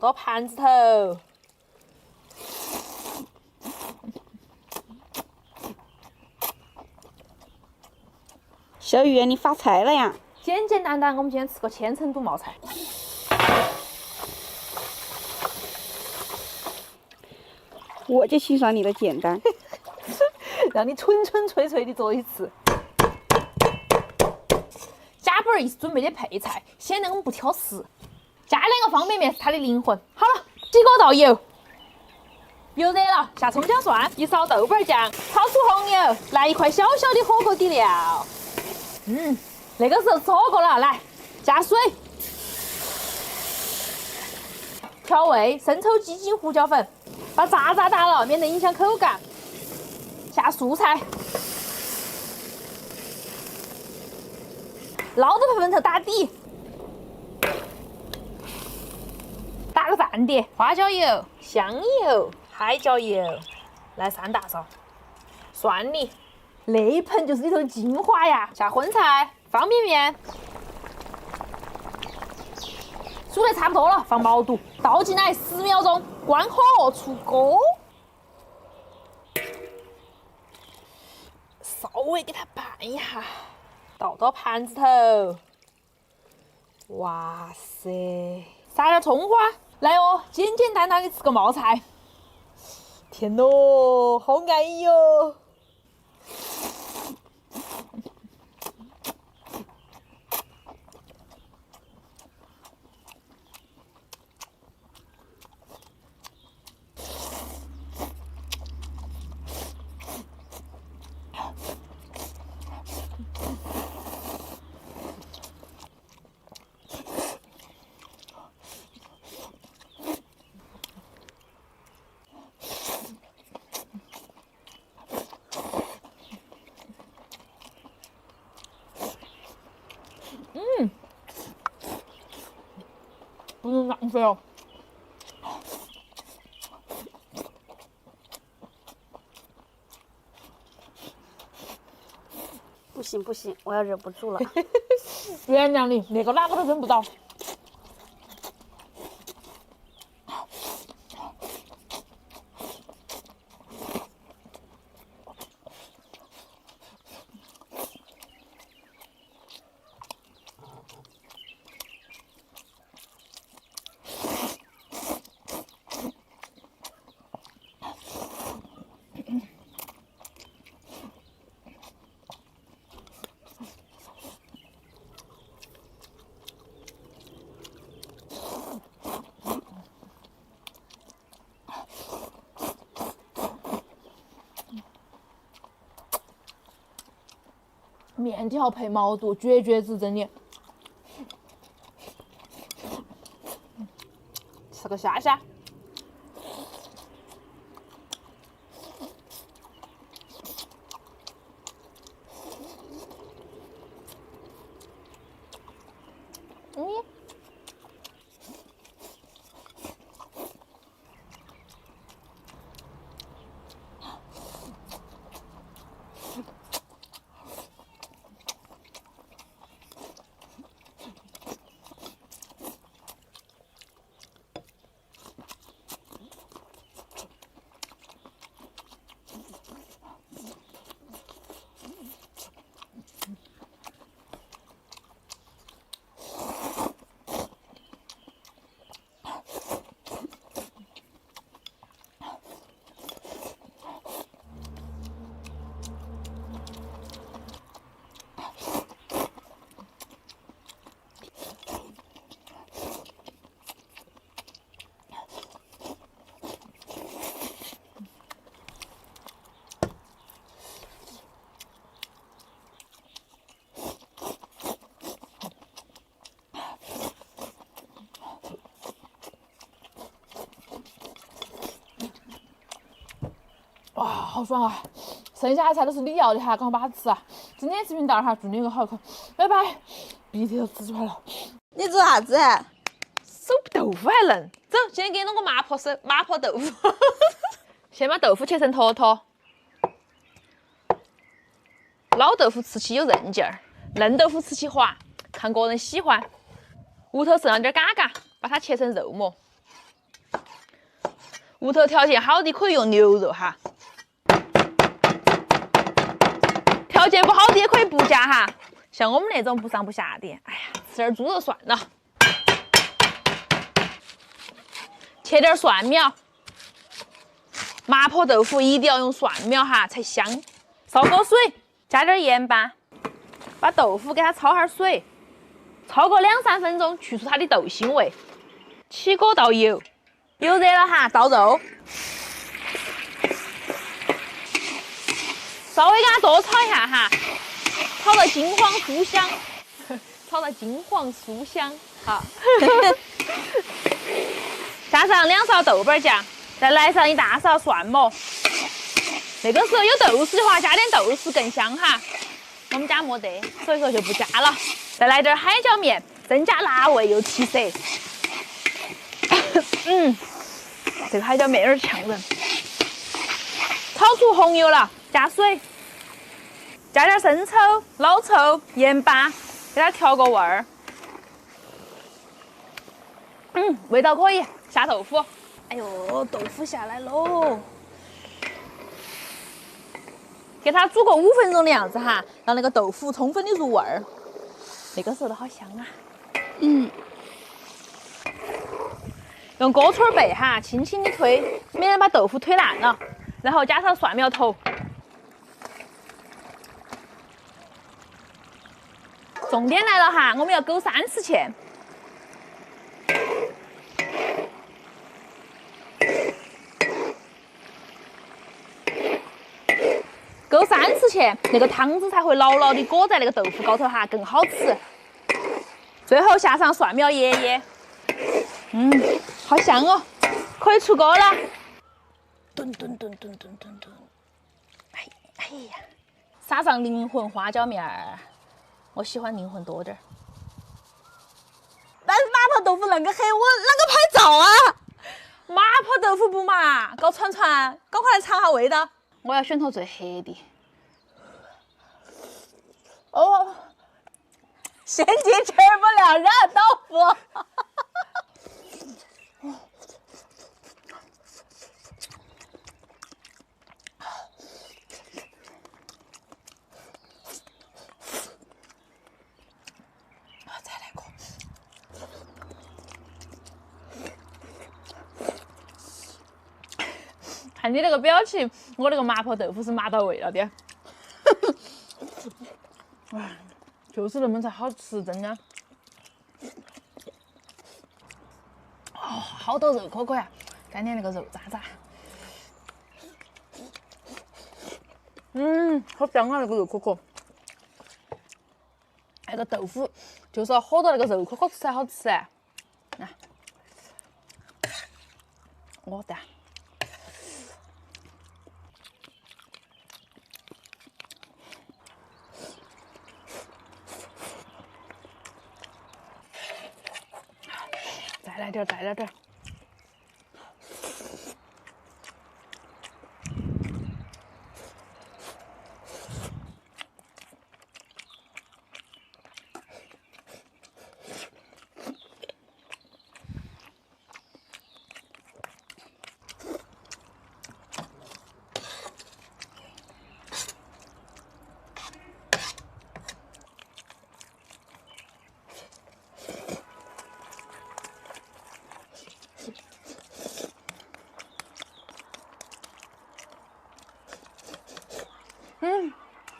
到盘子头。小鱼，你发财了呀！简简单单，我们今天吃个千层肚冒菜。我就欣赏你的简单，让你纯纯粹粹的做一次。甲本儿意思准备的配菜，显得我们不挑食。加2个方便面是它的灵魂。好了，起锅倒油，油热了，下葱姜蒜，一勺豆瓣酱，炒出红油，来一块小小的火锅底料。那个时候吃火锅了，来加水，调味，生抽、鸡精、胡椒粉，把渣打了，免得影响口感。下素菜，捞到盆头打底，打个饭碟，花椒油、香油、海椒油，来3大勺，蒜泥，那一盆就是里头的精华呀！下荤菜、方便面，煮得差不多了，放毛肚，倒进来10秒钟，关火出锅，稍微给它拌一下，倒到盘子头。哇塞，撒点葱花，来哦，简简单单的吃个冒菜。天咯，好安逸哟！不能浪费哦。不行不行，我要忍不住了。原谅你，那个哪个都扔不到。面条配毛肚，绝子，真的。吃个虾虾。哇，好爽啊！剩下的菜都是你要的哈，赶快把它吃啊！今天视频到这哈，祝你有个好口，拜拜！鼻涕都吃出来了。你做啥子？手豆腐还嫩。走，现在给你弄个麻婆豆腐。先把豆腐切成坨坨。老豆腐吃起有韧劲儿，嫩豆腐吃起滑，看个人喜欢。屋头剩了点嘎嘎，把它切成肉末。屋头条件好的可以用牛肉哈，条件不好的也可以不加哈。像我们那种不上不下的，哎呀，吃点猪肉算了。切点蒜苗，麻婆豆腐一定要用蒜苗哈才香。烧锅水，加点盐巴，把豆腐给它焯下水，焯个2、3分钟，去除它的豆腥味。起锅倒油，油热了哈，倒肉，稍微给它多炒一下哈，炒到金黄酥香，炒到金黄酥香，好。加上2勺豆瓣酱，再来上1大勺蒜末。那个时候有豆豉的话，加点豆豉更香哈。我们家没得，所以说就不加了。再来点海椒面，增加辣味又提色。这个海椒面有点呛人。炒出红油了，加水，加点生抽、老抽、盐巴，给它调个味儿。味道可以，下豆腐。哎呦，豆腐下来喽，给它煮个5分钟的样子哈，让那个豆腐充分的入味儿。那个时候都好香啊。用锅铲背哈，轻轻的推，免得把豆腐推烂了。然后加上蒜苗头。重点来了哈，我们要勾3次芡。勾3次芡，那个汤汁才会牢牢的裹在那个豆腐高头哈，更好吃。最后下上蒜苗叶叶，好香哦！可以出锅了。炖，哎呀，撒上灵魂花椒面儿，我喜欢灵魂多点儿。但是麻婆豆腐那个黑，我啷个拍照啊？麻婆豆腐不嘛，搞串，赶快来尝下味道。我要选头最黑的。哦，先进吃不了热豆腐。再来个。看你那个表情，我那个麻婆豆腐是麻到位了的。就是那么才好吃，真的。哦，好多肉颗颗呀！干点那个肉渣渣。好香啊，那个肉颗颗。那个豆腐就是要和到那个肉颗颗吃才好吃哎。来，我的。再来点。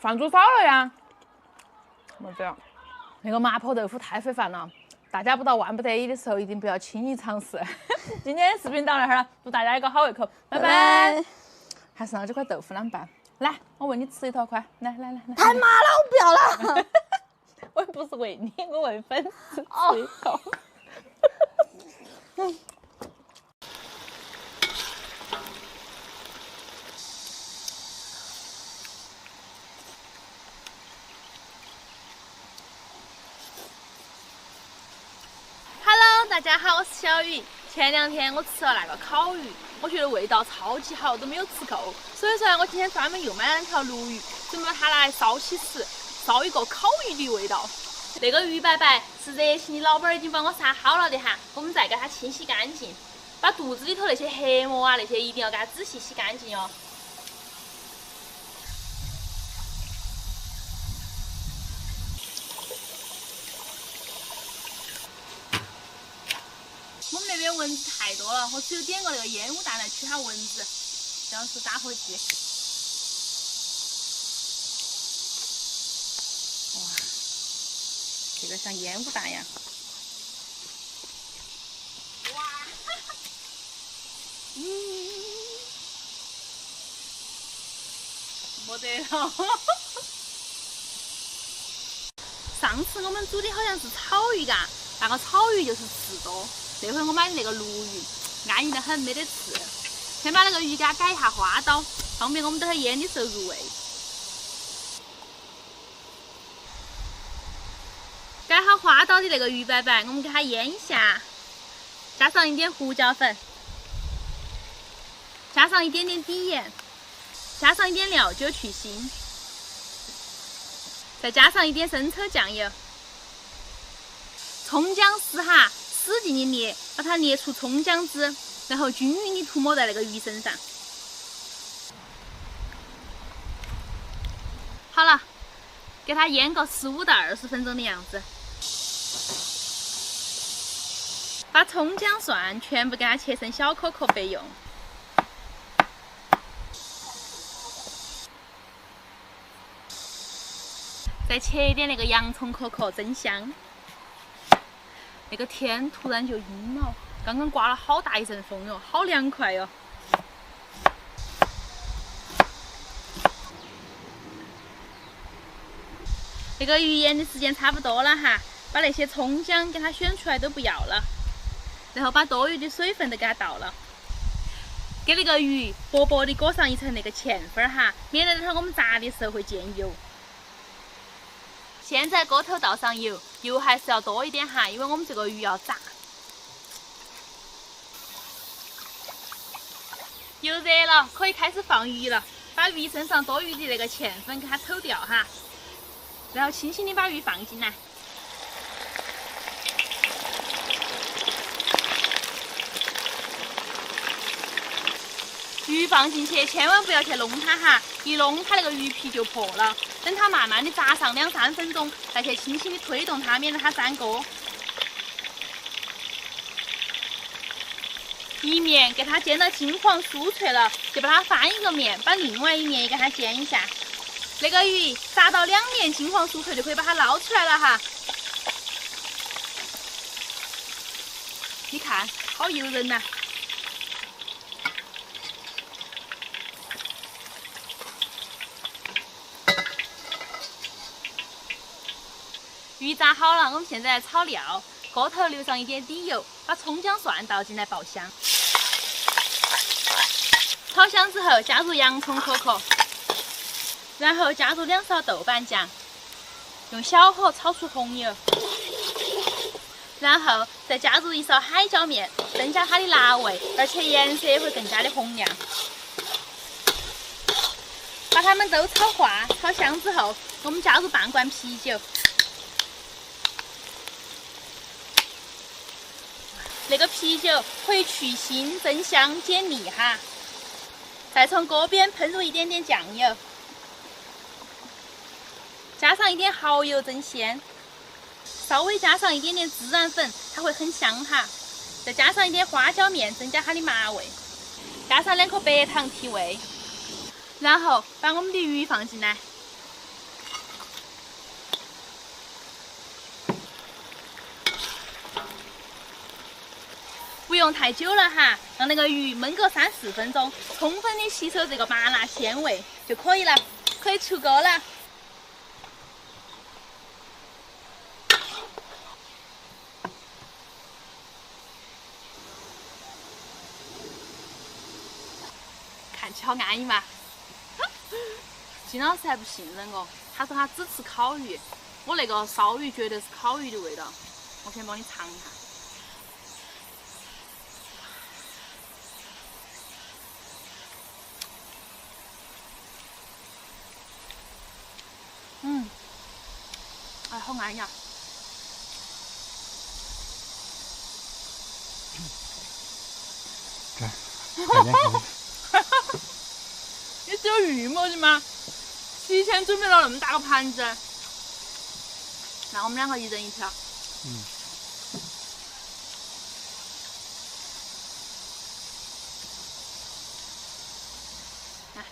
饭煮少了呀？没得。那个麻婆豆腐太费饭了，大家不到万不得已的时候，一定不要轻易尝试。今天的视频到这儿了，祝大家一个好胃口，拜拜。还剩了这块豆腐啷办？来，我喂你吃一坨快，来。太麻了，我不要了。我又不是喂你，我喂粉丝吃一口。大家好，我是小雨。前2天我吃了那个烤鱼，我觉得味道超级好，都没有吃够。所以说呢，我今天专门又买了2条鲈鱼，准备把它来烧起食，烧一个烤鱼的味道。那个鱼摆摆是热心的老板已经帮我杀好了的哈，我们再给它清洗干净。把肚子里头那些黑膜啊那些一定要给它仔细洗干净哟。我们那边蚊子太多了，我只有点个那个烟雾弹来驱下蚊子，这样是打火机。哇，这个像烟雾弹一样。哇，没得了。上次我们煮的好像是草鱼嘎，那个草鱼就是刺多。这回我买的那个鲈鱼，安逸得很，没得刺。先把那个鱼给它改一下花刀，方便我们等会腌的时候入味。改好花刀的那个鱼板板，我们给它腌一下，加上一点胡椒粉，加上一点点底盐，加上一点料酒去腥，再加上一点生抽酱油，葱姜丝哈。使劲的捏，把它捏出葱姜汁，然后均匀的涂抹在那个鱼身上。好了，给它腌个15到20分钟的样子。把葱姜蒜全部给它切成小颗颗备用。再切一点那个洋葱壳壳，增香。那个天突然就阴了，刚刚刮了好大一阵风哟，好凉快哟。那个鱼腌的时间差不多了哈，把那些葱姜给它选出来都不要了，然后把多余的水分都给它倒了，给那个鱼薄薄的裹上一层那个芡粉哈，免得等会我们炸的时候会溅油。现在锅头倒上油，油还是要多一点哈，因为我们这个鱼要炸。油热了，可以开始放鱼了。把鱼身上多余的那个芡粉给它抽掉哈，然后轻轻的把鱼放进来。鱼放进去，千万不要去弄它哈，一弄它那个鱼皮就破了。等它慢慢的炸上2、3分钟，再去轻轻的推动它，免得它粘锅。一面给它煎到金黄酥脆了，就把它翻一个面，把另外一面也给它煎一下。那个鱼炸到2面金黄酥脆，就可以把它捞出来了哈。你看，好诱人呐！鱼炸好了，我们现在来炒料。锅头留上一点底油，把葱姜蒜倒进来爆香。炒香之后，加入洋葱壳壳，然后加入2勺豆瓣酱，用小火炒出红油，然后再加入1勺海椒面，增加它的辣味，而且颜色也会更加的红亮。把它们都炒化、炒香之后，我们加入半罐啤酒。那个啤酒可以去腥、增香、解腻哈。再从锅边喷入一点点酱油，加上一点蚝油增鲜，稍微加上一点点孜然粉，它会很香哈。再加上一点花椒面，增加它的麻味，加上2颗白糖提味，然后把我们的鱼放进来。不用太久了哈，让那个鱼焖个3、4分钟，充分的吸收这个麻辣鲜味就可以了，可以出锅了。看起好安逸嘛！金老师还不信任我，他说他只吃烤鱼，我那个烧鱼绝对是烤鱼的味道。我先帮你尝一下。哎，好安逸啊！快点，快点！你只有预谋的吗？提前准备了那么大个盘子，那我们两个一人一条。嗯。来，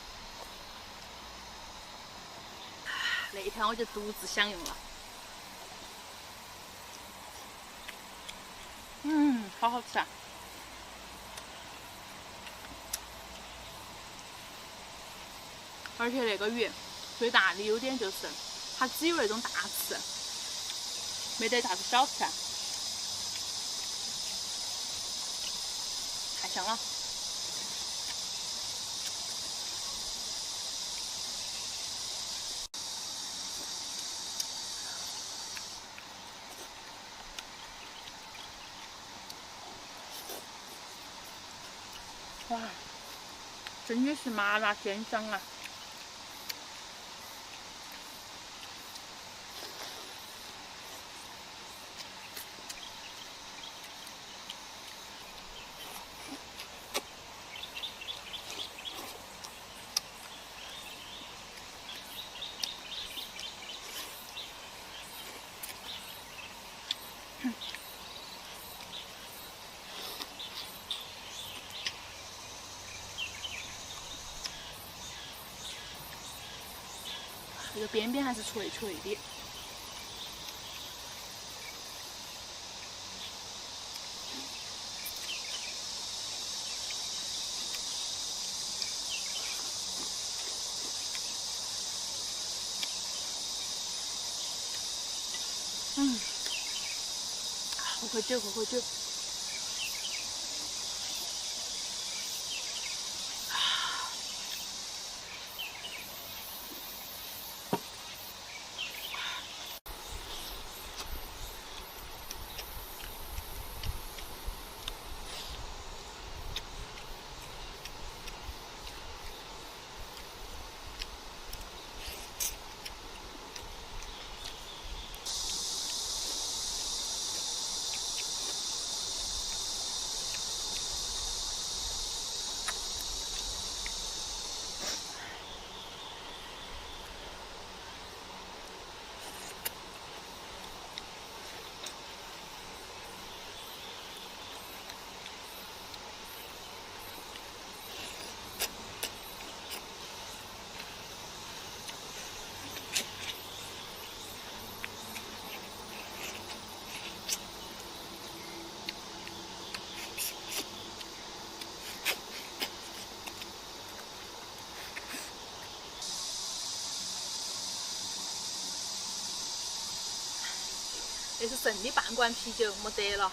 那一条我就独自享用了。好好吃啊！而且那个鱼最大的优点就是，它只有那种大刺，没得啥子小刺，太香了。哇，真的是麻辣鲜香啊！这个边边还是脆脆的。喝口酒，喝口酒。这是剩的半罐啤酒，没得了。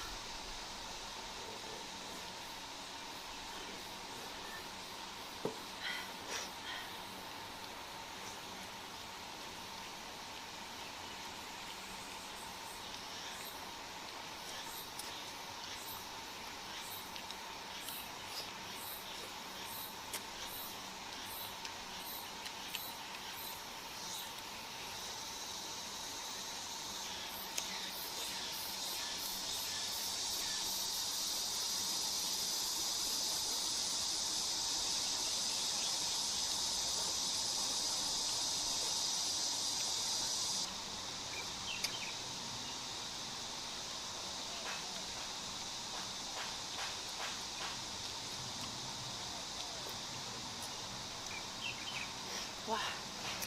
哇，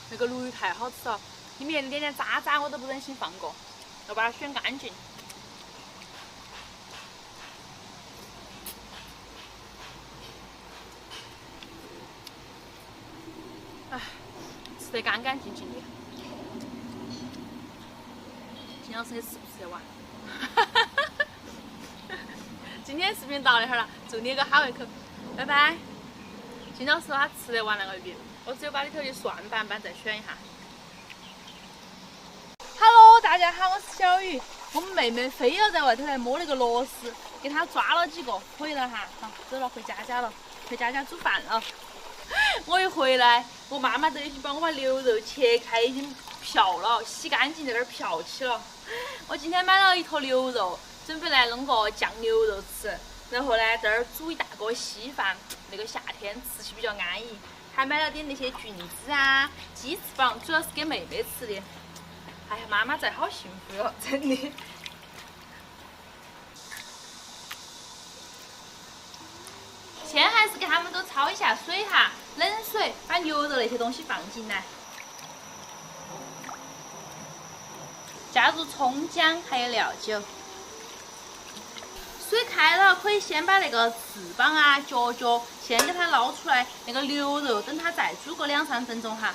那个鲈鱼太好吃了，里面连点渣渣我都不忍心放过，要把它选干净。哎，吃得干干净净的。金老师，你吃不吃得完？今天视频到这儿了，祝你有个好胃口，拜拜。金老师说他吃得完那个鱼。我只有把里头的蒜瓣瓣再选一下。Hello， 大家好，我是小雨。我们妹妹非要在外头来摸那个螺丝，给她抓了几个，回了哈。好，走了，回佳佳了，回佳佳煮饭了。我一回来，我妈妈都已经帮我把牛肉切开，已经漂了，洗干净，在那儿漂起了。我今天买了一坨牛肉，准备来弄个酱牛肉吃。然后呢，这儿煮一大锅稀饭，那个夏天吃起比较安逸。还买了点那些菌子啊、鸡翅膀，主要是给妹妹吃的。哎呀，妈妈在好幸福哟，真的。先还是给他们都焯一下水哈，冷水，把牛肉那些东西放进来，加入葱姜还有料酒。水开了，可以先把那个翅膀啊、脚先给它捞出来，那个牛肉等它再煮个2-3分钟哈。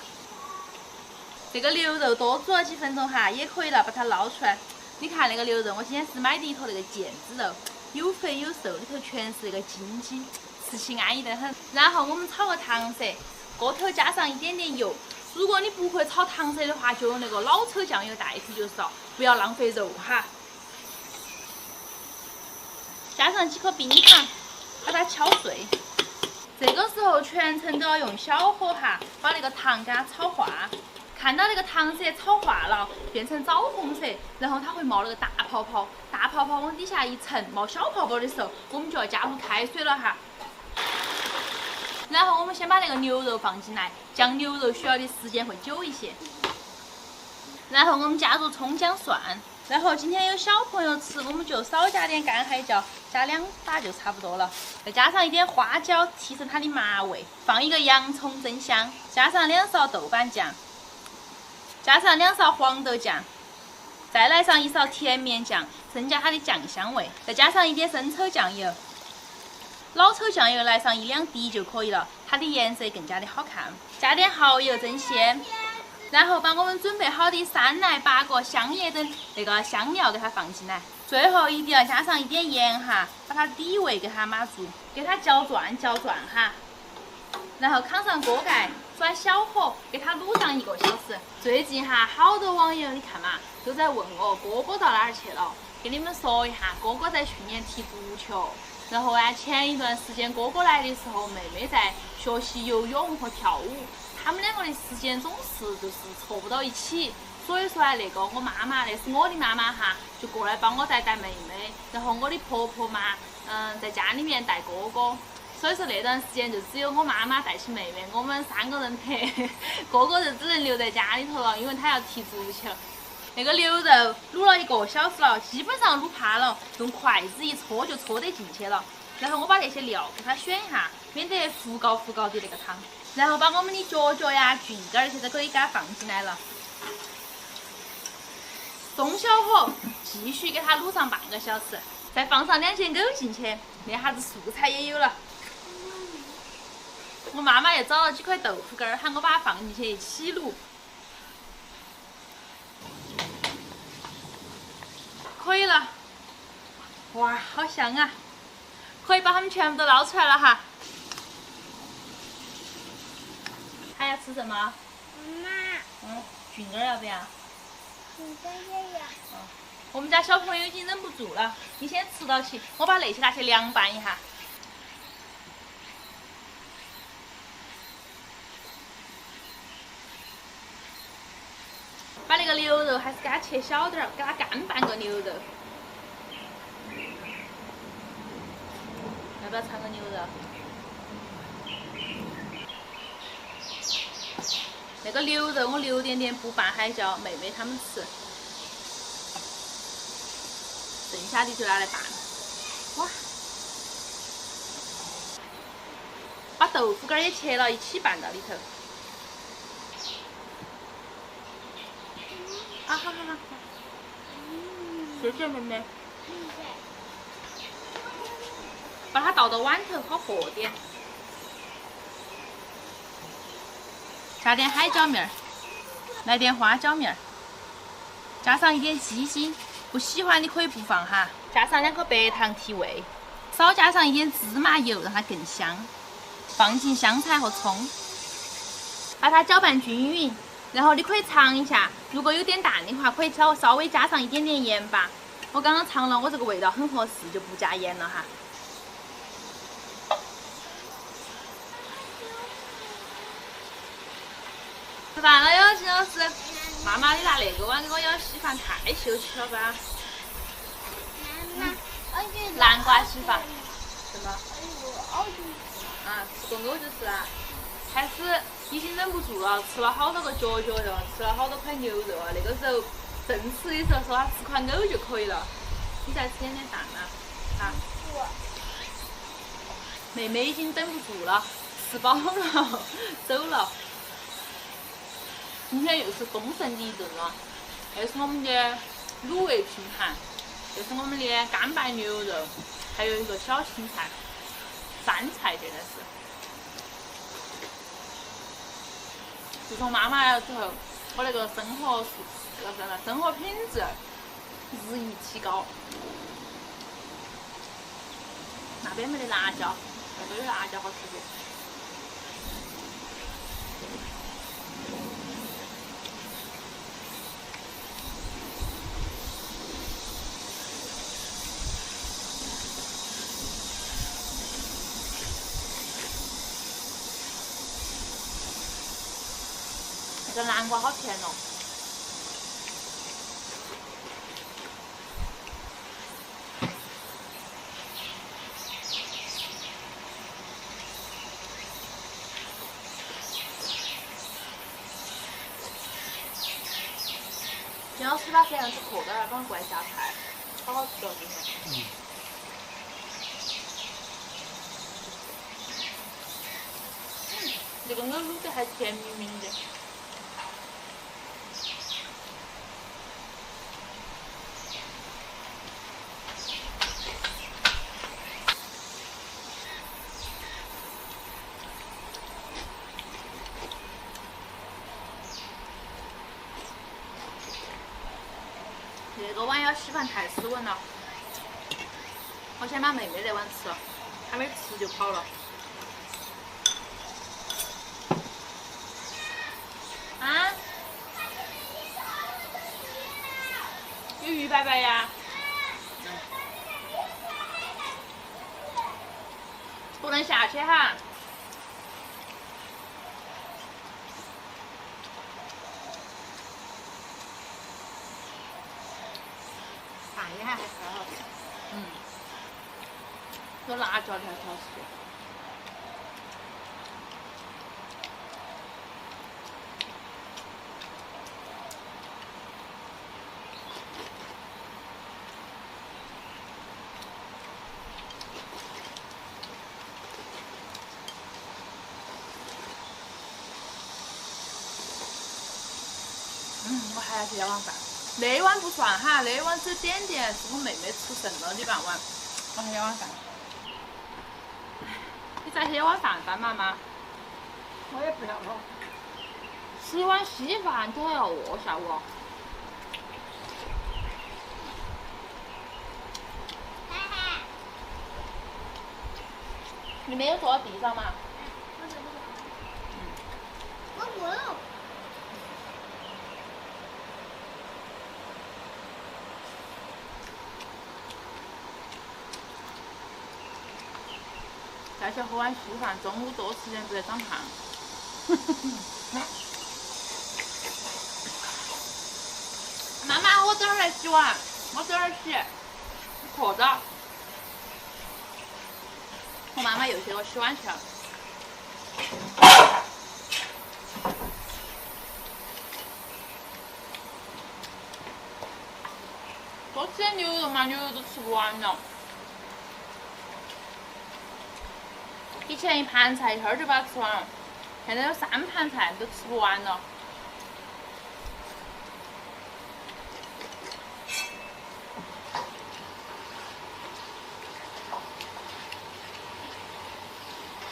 这个牛肉多煮了几分钟哈，也可以了，把它捞出来。你看那个牛肉，我今天是买的一坨那个腱子肉，有肥有瘦，里头全是那个筋肌，吃起安逸得很。然后我们炒个糖色，锅头加上一点点油。如果你不会炒糖色的话，就用那个老抽酱油代替就是了，不要浪费肉哈。加上几颗冰糖，把它敲碎。这个时候全程都要用小火哈，把那个糖给它炒化。看到那个糖色炒化了，变成枣红色，然后它会冒那个大泡泡，大泡泡往底下一沉，冒小泡泡的时候，我们就要加入开水了哈。然后我们先把那个牛肉放进来，酱牛肉需要的时间会久一些。然后我们加入葱姜蒜。然后今天有小朋友吃，我们就少加点干海椒，加2把就差不多了。再加上一点花椒，提升它的麻味。放一个洋葱增香，加上2勺豆瓣酱，加上2勺黄豆酱，再来上1勺甜面酱，增加它的酱香味。再加上一点生抽酱油，老抽酱油来上1-2滴就可以了，它的颜色更加的好看。加点蚝油增鲜。然后把我们准备好的3来8个香叶等那个香料给它放进来，最后一定要加上一点盐哈，把它底味给它码住，给它搅转哈。然后扛上锅盖，转小火给它卤上1个小时。最近哈，好多网友你看嘛，都在问我哥哥到哪儿去了。给你们说一下，哥哥在去年踢足球，然后啊，前一段时间哥哥来的时候，妹妹在学习游泳和跳舞。他们2个的时间总是就是凑不到一起，所以说啊，那个我妈妈，那是我的妈妈哈，就过来帮我带妹妹，然后我的婆婆嘛，在家里面带哥哥，所以说那段时间就只有我妈妈带起妹妹，我们3个人陪，哥哥就只能留在家里头了，因为他要踢足球。那个牛肉卤了1个小时了，基本上卤趴了，用筷子一戳就戳得进去了。然后我把那些料给它选一下，免得糊高的那个汤。然后把我们的脚呀、菌干儿这些都可以给它放进来了。中小火继续给它卤上半个小时，再放上2件藕进去，那下子素菜也有了。我妈妈又找了几块豆腐干儿，喊我把它放进去一起卤。可以了，哇，好香啊！可以把它们全部都捞出来了哈。还要吃什么？妈，菌干儿要不要？你这也有。我们家小朋友已经忍不住了，你先吃到起，我把那些拿去凉拌一下。把那个牛肉还是给它切小点儿，给它干拌个牛肉。要不要尝个牛肉？那个牛肉我留点点不拌海椒，妹妹她们吃。剩下的就拿来拌。哇！把豆腐干也切了，一起拌到里头。啊，好。谢谢妹妹。把它倒到碗头，好和点。加点海椒面儿，来点花椒面儿，加上一点鸡精，不喜欢的可以不放哈。加上2颗白糖提味，少加上一点芝麻油，让它更香。放进香菜和葱，把它搅拌均匀。然后你可以尝一下，如果有点淡的话，可以稍微加上一点点盐巴。我刚刚尝了，我这个味道很合适，就不加盐了哈。吃饭了哟，金老师。妈妈，你拿那个碗给我舀稀饭，太秀气了吧？妈妈，我觉得南瓜稀饭。啊，吃个藕就是啦。开始已经忍不住了，吃了好多个脚脚肉，吃了好多块牛肉。那个时候正吃的时候说他吃块藕就可以了。你再吃点点蛋嘛，啊。妹妹已经等不住了，吃饱了，走了。今天又是丰盛的一顿了，这是我们的卤味拼盘，这是我们的干白牛肉，还有一个小青菜，3菜真的是。自从妈妈来了之后，我那个生活品质日益提高。那边没得辣椒，这边有辣椒好吃不？这个南瓜好甜哦。金老师把摄像机扩大了，帮我过来下菜，好好吃哦，今天。这个藕卤的还甜绵绵的。这个碗要稀饭太斯文了，我先把妹妹那碗吃了，还没吃就跑了。啊？有鱼白白呀？不能下去哈。看一下还挺好吃。有辣椒的还挺好吃的。我还要去要碗饭。那碗不算哈，那碗只有点点，是我妹妹吃剩了的半碗。我还要碗饭。你再要碗饭饭妈妈？我也不要了。吃一碗稀饭，你还要饿下我？你没有坐到地上吗？我不要。再去喝碗稀饭，中午多吃点不得长胖。妈妈，我等会儿来洗碗，我等会儿洗，你chờ着。我妈妈又去给我洗碗去了。多吃点牛肉嘛，牛肉都吃不完了。以前一盘菜一会儿就把它吃完了，现在有3盘菜都吃不完了。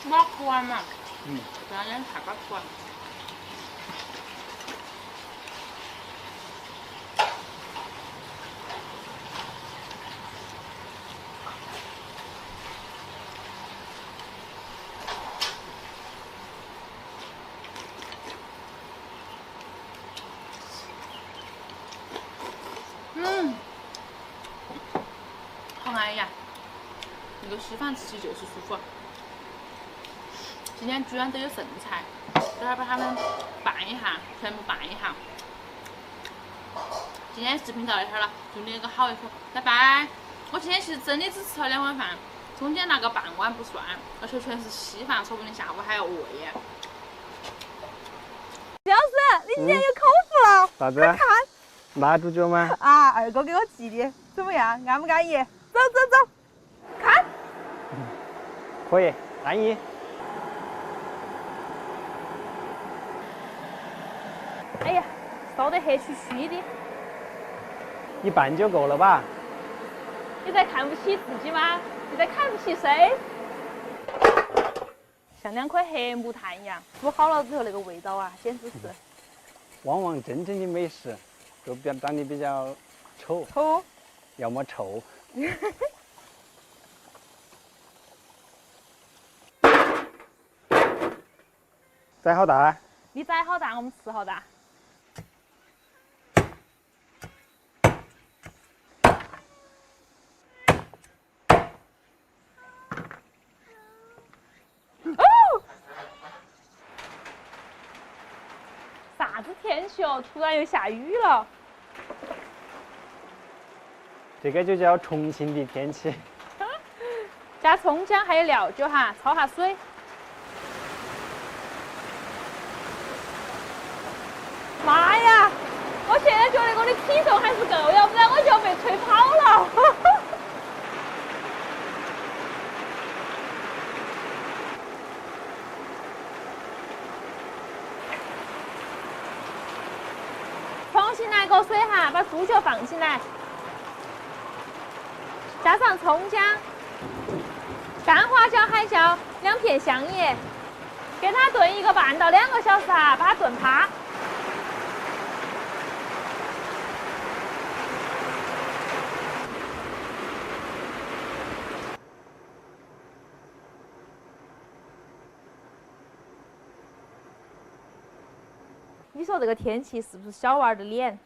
把它吃完嘛。不然人太把它吃完。好安逸呀！那个稀饭吃起就是舒服。今天居然都有剩菜，等会儿把它们拌一下，全部拌一下。今天视频到这儿了，祝你有个好胃口，拜拜！我今天其实真的只吃了2碗饭，中间那个半碗不算，而且全是稀饭，说不定下午还要饿耶。小史，你今天有口福了！啥子？快看拿主角吗？啊，二哥给我寄的，怎么样？安不安逸？走走走，看。可以，安逸。哎呀，烧得黑黢黢的，一半就够了吧？你在看不起自己吗？你在看不起谁？像两块黑木炭一样，煮好了之后那个味道啊，简直是往往真正的美食都长得比较丑，丑。要么臭。宰好大？你宰好大，我们吃好大。啥子天气哦？突然又下雨了。这个就叫重庆的天气。加葱姜还有料酒哈，焯下水。妈呀！我现在觉得我的体重还是够，要不然我就要被吹跑了。重新来个水哈，把猪脚放进来，加上葱姜、干花椒、海椒2片香叶，给它炖1个半到2个小时哈，把它炖趴。你说这个天气是不是小娃儿的脸？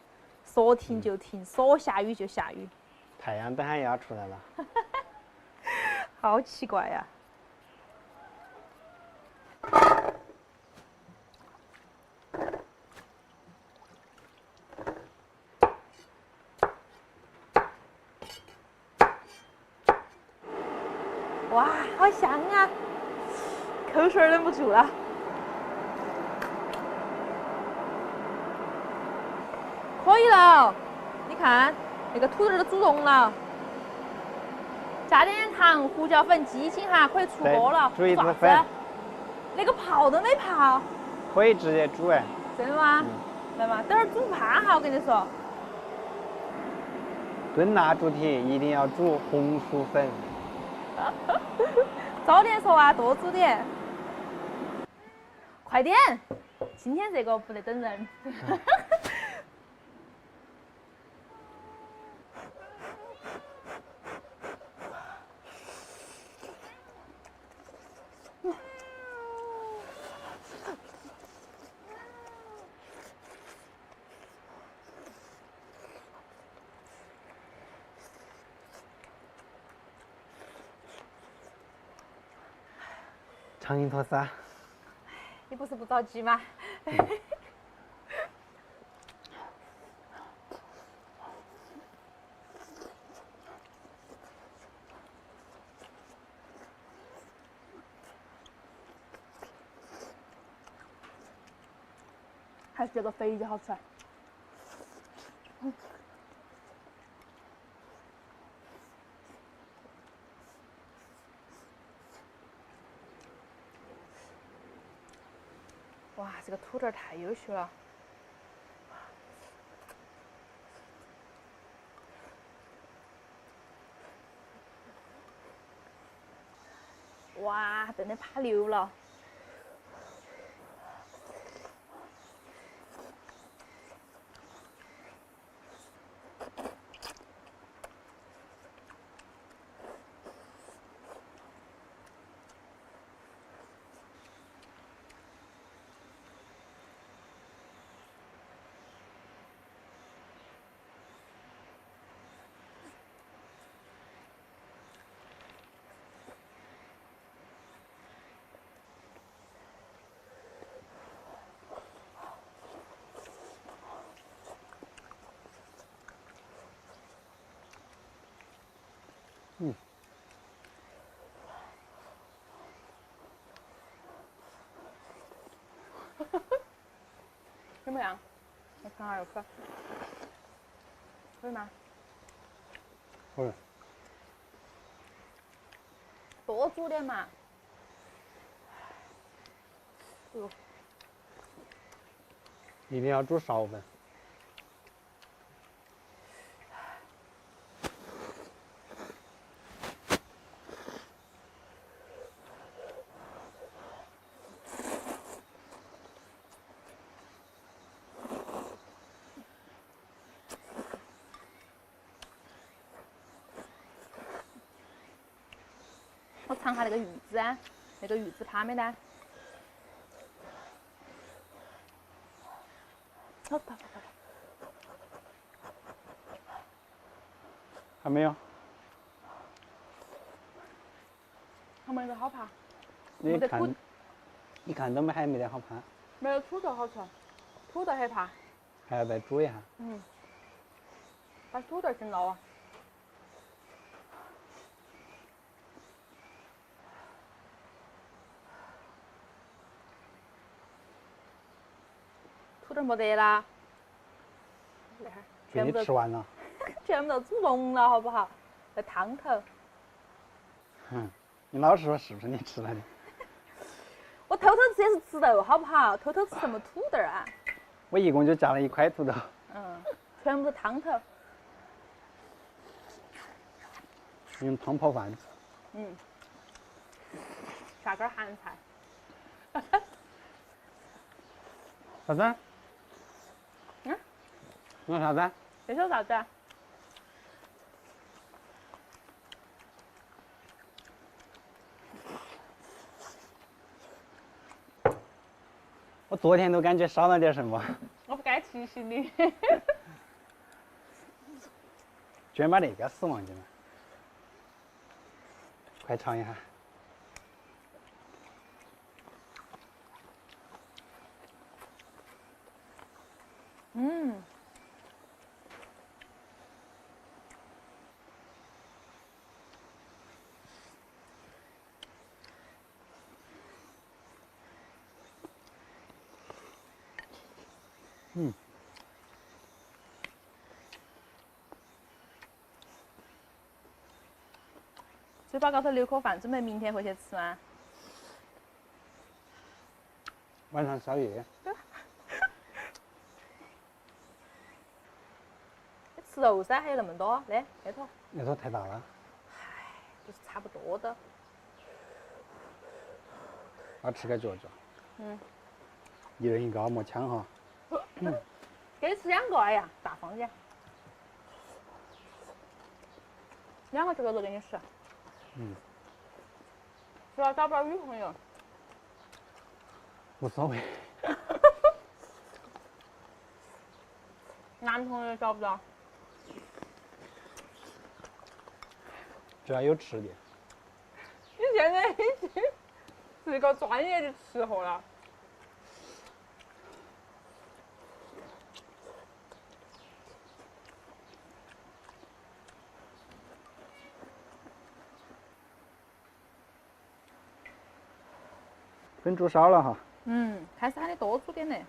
说停就停，说下雨就下雨，太阳等下又要出来了。好奇怪呀！哇，好香啊！口水忍不住了。可以了，你看那个土豆儿都煮融了，加点糖、胡椒粉、鸡精哈，可以出锅了。煮一次啥粉子？那个泡都没泡。可以直接煮哎。真的吗？来嘛，等会儿煮不趴哈，我跟你说。炖腊猪蹄一定要煮红薯粉。早点说啊，多煮点。快点，今天这个不得等人。尝一坨噻。你不是不着急吗？还是这个肥鸡好吃。哇，这个土豆儿太优秀了。哇，炖得趴溜了。么样？我看下又可，可以吗？可以。多煮点嘛。哟，一定要煮少份。我尝下那个鱼子啊，那个鱼子趴没得？好，啪啪啪。还没有？他们那个好爬，你没得土看，你看都还没得好攀，没有土豆好吃，土豆很爬。还要再煮一下。嗯，把土豆先捞啊。土豆没得啦，那哈儿给你全部都吃完了。全部都煮浓了，好不好？在汤头。你老实说，是不是你吃了的？我偷偷吃也是吃豆，好不好？偷偷吃什么土豆啊？我一共就夹了1块土豆。嗯，全部是汤头。用汤泡饭。嗯，下根咸菜。啥子？嗯？你说啥子？你说啥子啊？我昨天都感觉少了点什么，我不该提醒你。居然把那个死忘记了。快尝一下。嗯。嗯。嘴巴高头留颗饭，准备明天回去吃吗？晚上宵夜。吃肉噻，还有那么多，那头。那头太大了。就是差不多的。我吃个角角。嗯。一人一个，莫抢哈。给你吃2个，哎呀，大方点。2个角角都给你吃。嗯。主要找不到女朋友。无所谓。男朋友找不到。只要有吃的。你现在已经是一个专业的吃货了。粉煮烧了哈。嗯，开始喊你多煮点嘞。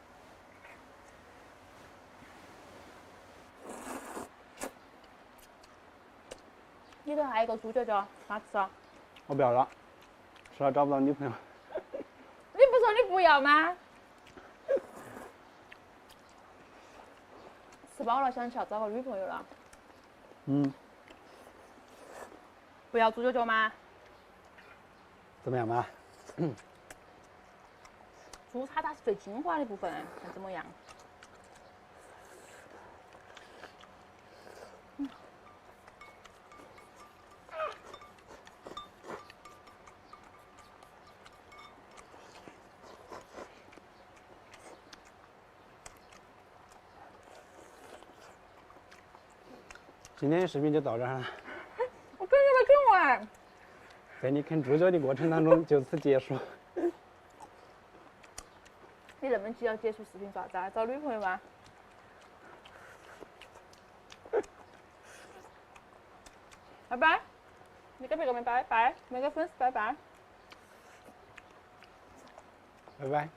里头还有一个猪脚脚，拿吃啊？我不要了，吃了找不到女朋友。你不说你不要吗？吃饱了想去要找个女朋友了。嗯。不要猪脚脚吗？怎么样嘛？猪叉它是最精华的部分，看怎么样？今天的视频就到这儿了。我肯定没啃完。在你啃猪脚的过程当中，就此结束。你那么急要结束视频做啥子啊？找女朋友吗？拜拜！你跟别个们拜拜，没给粉丝拜拜。拜拜。